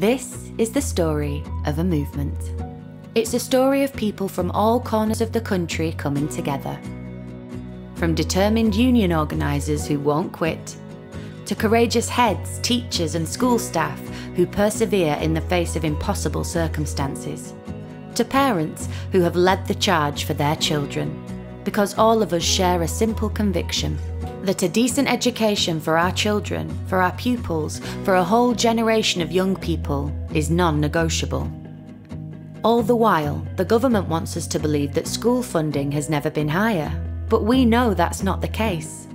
This is the story of a movement. It's a story of people from all corners of the country coming together. From determined union organisers who won't quit, to courageous heads, teachers and school staff who persevere in the face of impossible circumstances, to parents who have led the charge for their children, because all of us share a simple conviction that a decent education for our children, for our pupils, for a whole generation of young people is non-negotiable. All the while, the government wants us to believe that school funding has never been higher, but we know that's not the case.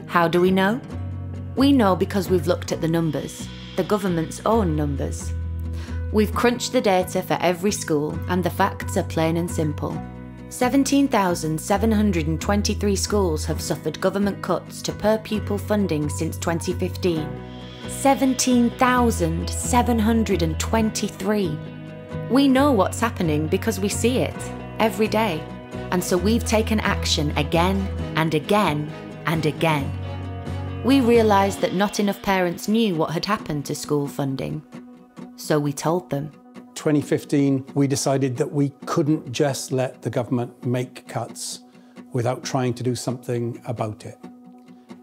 How do we know? We know because we've looked at the numbers, the government's own numbers. We've crunched the data for every school and the facts are plain and simple. 17,723 schools have suffered government cuts to per pupil funding since 2015. 17,723. We know what's happening because we see it every day. And so we've taken action again and again and again. We realised that not enough parents knew what had happened to school funding. So we told them. 2015, we decided that we couldn't just let the government make cuts without trying to do something about it.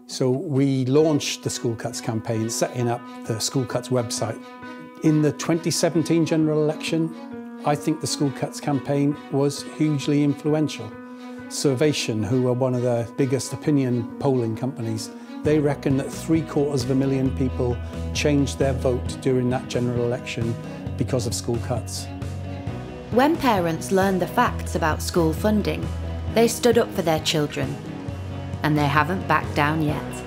So we launched the School Cuts campaign, setting up the School Cuts website. In the 2017 general election, I think the School Cuts campaign was hugely influential. Survation, who are one of the biggest opinion polling companies, they reckon that 750,000 people changed their vote during that general election because of school cuts. When parents learned the facts about school funding, they stood up for their children, and they haven't backed down yet.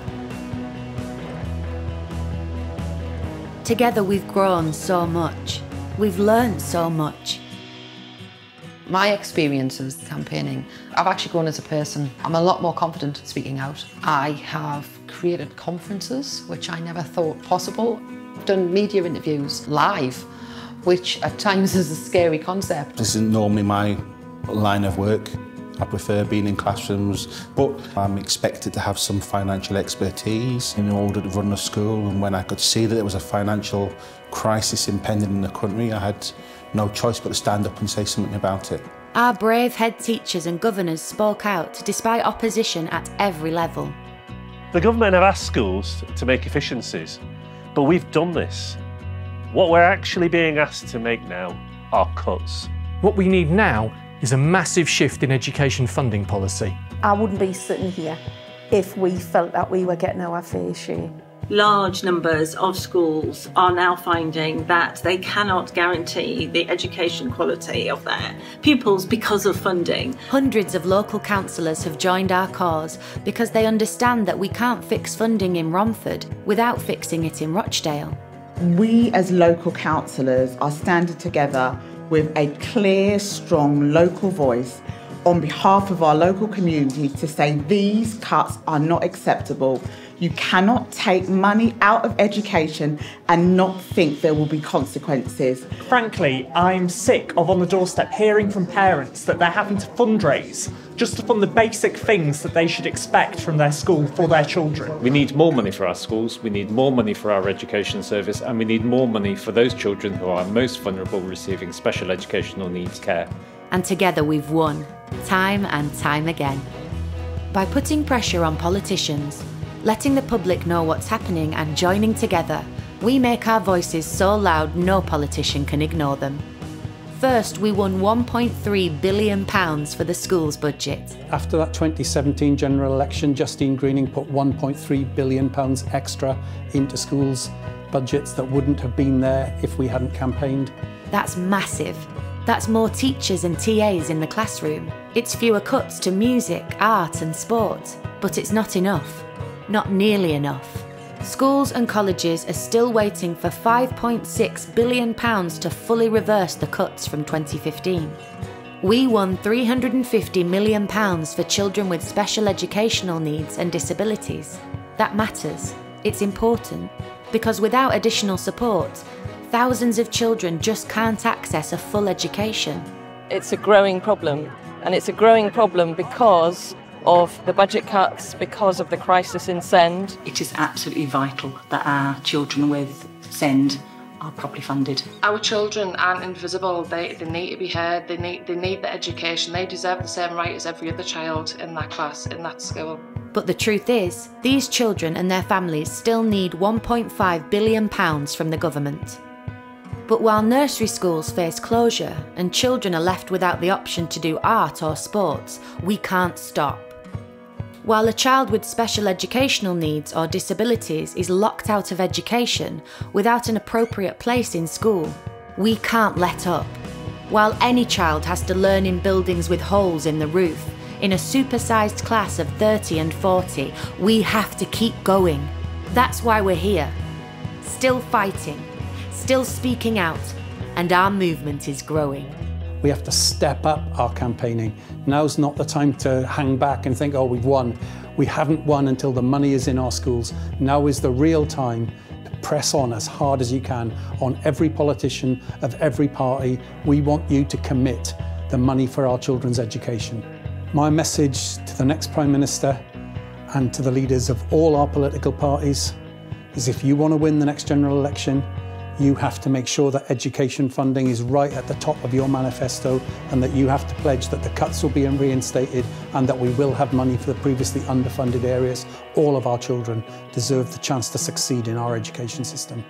Together we've grown so much, we've learned so much. My experiences campaigning, I've actually grown as a person. I'm a lot more confident at speaking out. I have created conferences, which I never thought possible. I've done media interviews live, which at times is a scary concept. This isn't normally my line of work. I prefer being in classrooms, but I'm expected to have some financial expertise in order to run a school, and when I could see that there was a financial crisis impending in the country, I had no choice but to stand up and say something about it. Our brave head teachers and governors spoke out despite opposition at every level. The government have asked schools to make efficiencies, but we've done this. What we're actually being asked to make now are cuts. What we need now is a massive shift in education funding policy. I wouldn't be sitting here if we felt that we were getting our fair share. Large numbers of schools are now finding that they cannot guarantee the education quality of their pupils because of funding. Hundreds of local councillors have joined our cause because they understand that we can't fix funding in Romford without fixing it in Rochdale. We as local councillors are standing together with a clear, strong local voice on behalf of our local community to say these cuts are not acceptable. You cannot take money out of education and not think there will be consequences. Frankly, I'm sick of on the doorstep hearing from parents that they're having to fundraise just to fund the basic things that they should expect from their school for their children. We need more money for our schools, we need more money for our education service, and we need more money for those children who are most vulnerable receiving special educational needs care. And together we've won, time and time again. By putting pressure on politicians, letting the public know what's happening and joining together, we make our voices so loud no politician can ignore them. First, we won £1.3 billion for the schools budget. After that 2017 general election, Justine Greening put £1.3 billion extra into schools' budgets that wouldn't have been there if we hadn't campaigned. That's massive. That's more teachers and TAs in the classroom. It's fewer cuts to music, art and sport. But it's not enough. Not nearly enough. Schools and colleges are still waiting for £5.6 billion to fully reverse the cuts from 2015. We won £350 million for children with special educational needs and disabilities. That matters. It's important. Because without additional support, thousands of children just can't access a full education. It's a growing problem, and it's a growing problem because of the budget cuts, because of the crisis in SEND. It is absolutely vital that our children with SEND are properly funded. Our children aren't invisible, they need to be heard, they need the education, they deserve the same right as every other child in that class, in that school. But the truth is, these children and their families still need £1.5 billion from the government. But while nursery schools face closure and children are left without the option to do art or sports, we can't stop. While a child with special educational needs or disabilities is locked out of education without an appropriate place in school, we can't let up. While any child has to learn in buildings with holes in the roof, in a supersized class of 30 and 40, we have to keep going. That's why we're here. Still fighting, still speaking out, and our movement is growing. We have to step up our campaigning. Now's not the time to hang back and think, oh, we've won. We haven't won until the money is in our schools. Now is the real time to press on as hard as you can on every politician of every party. We want you to commit the money for our children's education. My message to the next Prime Minister and to the leaders of all our political parties is if you want to win the next general election, you have to make sure that education funding is right at the top of your manifesto, and that you have to pledge that the cuts will be reinstated and that we will have money for the previously underfunded areas. All of our children deserve the chance to succeed in our education system.